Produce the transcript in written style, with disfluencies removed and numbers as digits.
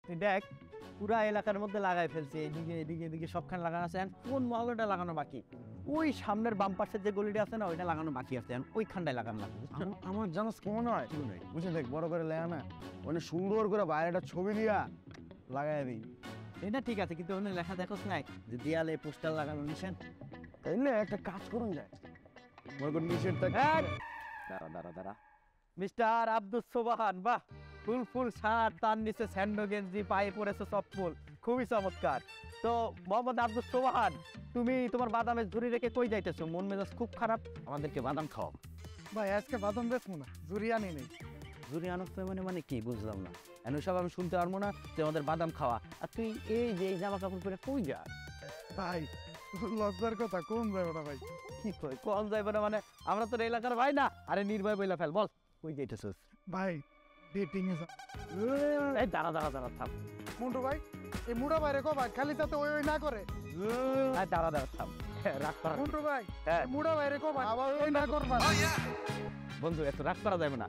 তুই দেখ পুরা এলাকার মধ্যে লাগাই ফেলছে, এদিকে এদিকে এদিকে সবখানে লাগানো আছে। কোন মহলটা লাগানো বাকি? ওই সামনের বাম পাশের যে গলিটা আছে না, ওইটা লাগানো বাকি আছে, ওইখানটায় লাগানো লাগবে। আমার জানাস কেমন হয় বুঝে দেখ, বড় করে লেয়া না, অনেক সুন্দর করে বাইরেটা ছবি দিয়া লাগাই দিই। এটা ঠিক আছে, কিন্তু ওখানে লেখা দেখোস নাই যে দেয়ালে পোস্টার লাগানো নিষেধ? তাইলে একটা কাজ করুন যায়, মনে কর নিষেধটা। দাঁড়া দাঁড়া দাঁড়া, মিস্টার আব্দুল সোবাহান, বাহ, ফুল ফুল শার্ট, তার নিচে স্যান্ডো গেঞ্জি, পায়ে পরেছে চপ্পল, খুবই চমৎকার। তো মোহাম্মদ আব্দুল সোবাহান, তুমি তোমার বাদামের ঝুড়ি রেখে কই যাইতেছো? মন মেজাজ খুব খারাপ, আমাদেরকে বাদাম খাও। ভাই আজকে বাদাম বেচবো না, জুরি আনি নেই। ঝুড়ি আনস মানে মানে কি বুঝলাম না, এন সব আমি শুনতে পারবো না, তুই আমাদের বাদাম খাওয়া, আর তুই এই যে জামা কাপড় পরে কই যা? ভাই লজ্জার কথা কোন যাবে না ভাই। কি কই কম যাইবে না মানে? আমরা তো এলাকার ভাই না, আরে নির্ভয় বইলা ফেল, বল কই যাইতেছিস? ভাই ডেটিং এ এই দাঁড়া দাঁড়া দাঁড়া থাম, মুন্টু ভাই, এই মুড়া বাইরে কো ভাই, খালি যাতে ওই ওই না করে। এই দাঁড়া দাঁড়া থাম, রাগ করা মুন্টু ভাই, হ্যাঁ। মুড়া বাইরে কো ভাই, আবার ওই না করবা। বন্ধু এত রাগ করা যাবে না।